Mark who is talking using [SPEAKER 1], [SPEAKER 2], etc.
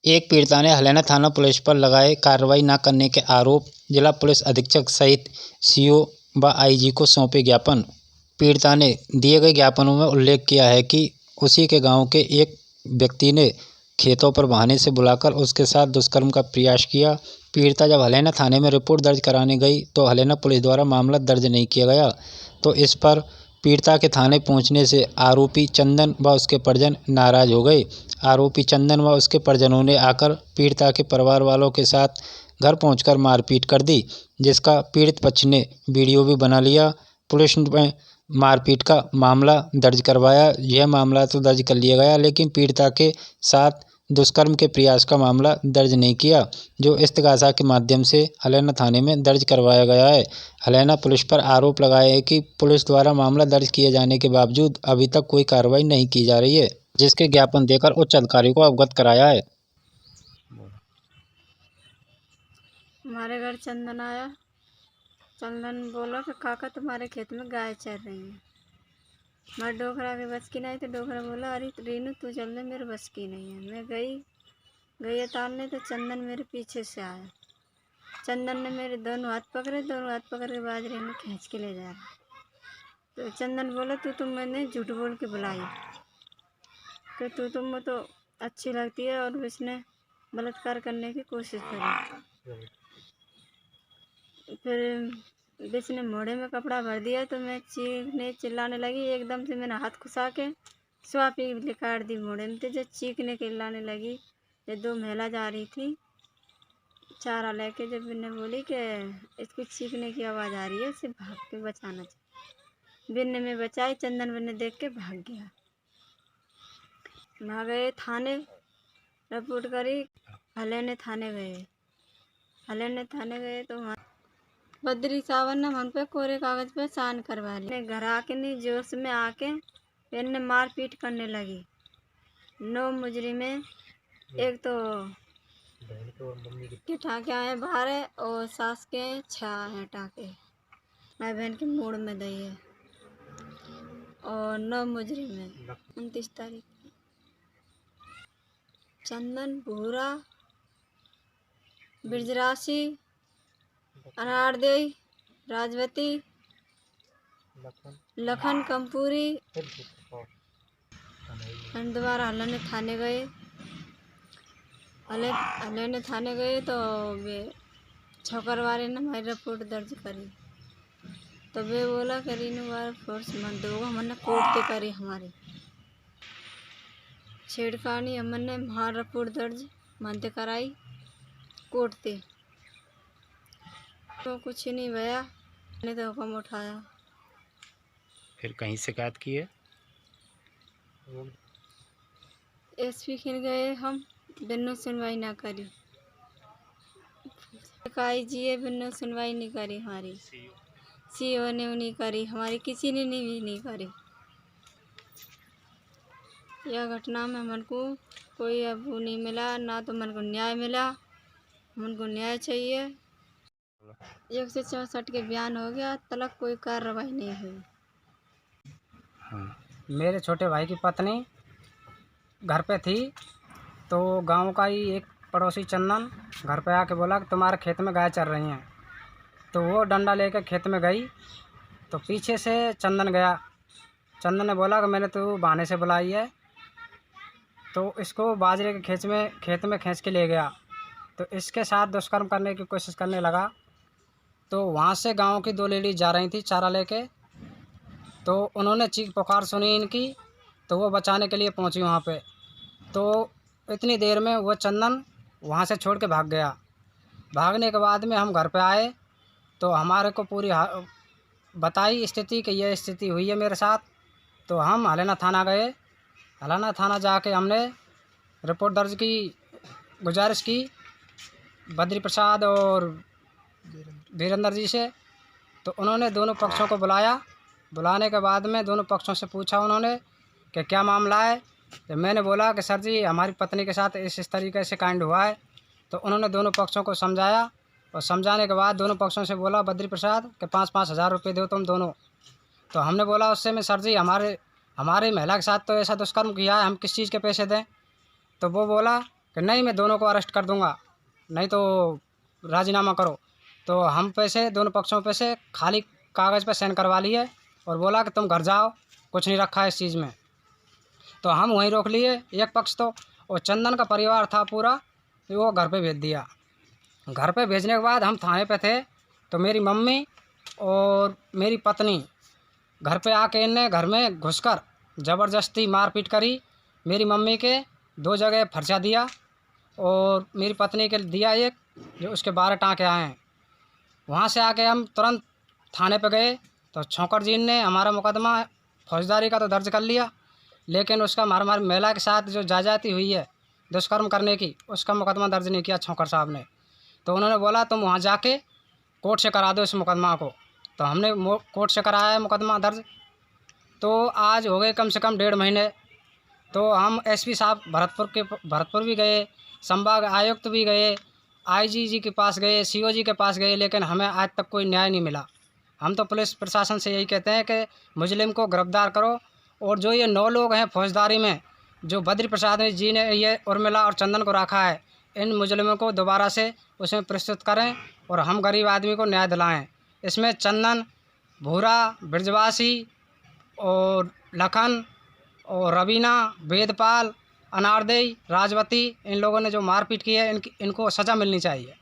[SPEAKER 1] एक पीड़िता ने हलैना थाना पुलिस पर लगाए कार्रवाई न करने के आरोप जिला पुलिस अधीक्षक सहित सीओ व आईजी को सौंपे ज्ञापन। पीड़िता ने दिए गए ज्ञापनों में उल्लेख किया है कि उसी के गांव के एक व्यक्ति ने खेतों पर बहाने से बुलाकर उसके साथ दुष्कर्म का प्रयास किया। पीड़िता जब हलैना थाने में रिपोर्ट दर्ज कराने गई तो हलैना पुलिस द्वारा मामला दर्ज नहीं किया गया, तो इस पर पीड़िता के थाने पहुंचने से आरोपी चंदन व उसके परिजन नाराज हो गए। आरोपी चंदन व उसके परिजनों ने आकर पीड़िता के परिवार वालों के साथ घर पहुंचकर मारपीट कर दी, जिसका पीड़ित पक्ष ने वीडियो भी बना लिया। पुलिस ने मारपीट का मामला दर्ज करवाया। यह मामला तो दर्ज कर लिया गया, लेकिन पीड़िता के साथ दुष्कर्म के प्रयास का मामला दर्ज नहीं किया, जो इस्तगासा के माध्यम से हलैना थाने में दर्ज करवाया गया है। हलैना पुलिस पर आरोप लगाया है कि पुलिस द्वारा मामला दर्ज किए जाने के बावजूद अभी तक कोई कार्रवाई नहीं की जा रही है, जिसके ज्ञापन देकर उच्च अधिकारी को अवगत कराया है।
[SPEAKER 2] हमारे घर चंदन आया। चंदन बोला कि काका तुम्हारे खेत में गाय चर रही है। मैं डोकरा के बस की नहीं, तो डोकरा बोला अरे रीनू तू चल दे, मेरे बस की नहीं है। मैं गई तालने, तो चंदन मेरे पीछे से आया। चंदन ने मेरे दोनों हाथ पकड़े के बाजरे में खींच के ले जा रहा। तो चंदन बोला तू मैंने झूठ बोल के बुलाई, कि तुम तो अच्छी लगती है, और उसने बलात्कार करने की कोशिश करी। फिर बिच ने मोड़े में कपड़ा भर दिया, तो मैं चीखने चिल्लाने लगी। एकदम से मैंने हाथ खुसा के स्वापी लिकाट दी मोड़े में। तो जब चीखने चिल्लाने लगी, जब दो महिला जा रही थी चारा लेके, जब मैंने बोली कि इसको चीखने की आवाज़ आ रही है, इसे भाग के बचाना चाहिए। बिन्ने में बचाई। चंदन बिन्ने देख के भाग गया। वहाँ गए थाने, रिपोर्ट करी। हलैना थाने गए तो वहाँ बद्री सावन ने हम पे कोरे कागज पे साइन करवा ली। घर आके नहीं जोश में आके फिर ने मारपीट करने लगी। 9 मुजरिम में एक तो के टाके आए बाहर है, और सास के 6 हैं टाके। मैं बहन के मूड में दई है। और 9 मुजरिम में 29 तारीख चंदन, भूरा, बिरजरासी, अनारदेई, राजवती, लखन, कंपूरी। हम दोबारा हलैना थाने गए। हलैना थाने गए तो वे छौकरवारे ने हमारी रिपोर्ट दर्ज करी। तो वे बोला कि रीनू वाला फोर्स मन दो, हमने कोर्ट पे करी हमारी छेड़खानी। हमने हमारी रिपोर्ट दर्ज मानते कराई कोर्ट पे, तो कुछ नहीं भया। मैंने तो हुक्म उठाया।
[SPEAKER 1] फिर कहीं शिकायत की है?
[SPEAKER 2] एसपी खिन गए हम, बिन्नू सुनवाई ना करी। जी बिन्नू सुनवाई नहीं करी हमारी। सीओ ने नहीं करी हमारी, किसी ने नहीं करी। यह घटना में मन को कोई अब नहीं मिला, ना तो मन को न्याय मिला। मन को न्याय चाहिए। 164 के बयान हो गया, तलक कोई कार्रवाई नहीं हुई।
[SPEAKER 3] मेरे छोटे भाई की पत्नी घर पे थी, तो गांव का ही एक पड़ोसी चंदन घर पे आके बोला कि तुम्हारे खेत में गाय चर रही हैं। तो वो डंडा लेकर खेत में गई, तो पीछे से चंदन गया। चंदन ने बोला कि मैंने तो बहाने से बुलाई है, तो इसको बाजरे के खेत में खींच के ले गया। तो इसके साथ दुष्कर्म करने की कोशिश करने लगा। तो वहाँ से गांव की 2 लेडीज जा रही थी चारा लेके, तो उन्होंने चीख पुकार सुनी इनकी, तो वो बचाने के लिए पहुंची वहाँ पे। तो इतनी देर में वो चंदन वहाँ से छोड़ के भाग गया। भागने के बाद में हम घर पे आए, तो हमारे को पूरी बताई स्थिति कि यह स्थिति हुई है मेरे साथ। तो हम हलैना थाना गए। हलैना थाना जाके हमने रिपोर्ट दर्ज की, गुजारिश की बद्री प्रसाद और वीरेंद्र जी से। तो उन्होंने दोनों पक्षों को बुलाया। बुलाने के बाद में दोनों पक्षों से पूछा उन्होंने कि क्या मामला है। तो मैंने बोला कि सर जी हमारी पत्नी के साथ इस तरीके से कांड हुआ है। तो उन्होंने दोनों पक्षों को समझाया, और समझाने के बाद दोनों पक्षों से बोला बद्री प्रसाद कि 5-5 हज़ार रुपये दो तुम दोनों। तो हमने बोला उससे में सर जी हमारी महिला के साथ तो ऐसा दुष्कर्म किया है, हम किस चीज़ के पैसे दें। तो वो बोला कि नहीं मैं दोनों को अरेस्ट कर दूंगा, नहीं तो राजीनामा करो। तो हम पैसे दोनों पक्षों पे से खाली कागज़ पे साइन करवा लिए और बोला कि तुम घर जाओ, कुछ नहीं रखा है इस चीज़ में। तो हम वहीं रोक लिए एक पक्ष तो, और चंदन का परिवार था पूरा, वो घर पे भेज दिया। घर पे भेजने के बाद हम थाने पे थे, तो मेरी मम्मी और मेरी पत्नी घर पे आके इनने घर में घुसकर ज़बरदस्ती मारपीट करी। मेरी मम्मी के 2 जगह फर्चा दिया और मेरी पत्नी के दिया एक, जो उसके 12 टाँके आए हैं। वहाँ से आके हम तुरंत थाने पे गए, तो छौंकर जी ने हमारा मुकदमा फौजदारी का तो दर्ज कर लिया, लेकिन उसका हमारी महिला के साथ जो जायज़ाती हुई है दुष्कर्म करने की, उसका मुकदमा दर्ज नहीं किया छौंकर साहब ने। तो उन्होंने बोला तुम वहाँ जाके कोर्ट से करा दो इस मुकदमा को। तो हमने कोर्ट से कराया है मुकदमा दर्ज। तो आज हो गए कम से कम 1.5 महीने। तो हम एसपी साहब भरतपुर भी गए, संभाग आयुक्त भी गए, आईजी जी के पास गए, सीओ जी के पास गए, लेकिन हमें आज तक कोई न्याय नहीं मिला। हम तो पुलिस प्रशासन से यही कहते हैं कि मुजरिम को गिरफ्तार करो, और जो ये 9 लोग हैं फौजदारी में, जो बद्री प्रसाद जी ने ये उर्मिला और चंदन को रखा है, इन मुजरिमों को दोबारा से उसमें प्रस्तुत करें और हम गरीब आदमी को न्याय दिलाएं। इसमें चंदन, भूरा, ब्रजवासी और लखन और रवीना, वेदपाल, अनारदेई, राजवती, इन लोगों ने जो मारपीट की है, इनको सज़ा मिलनी चाहिए।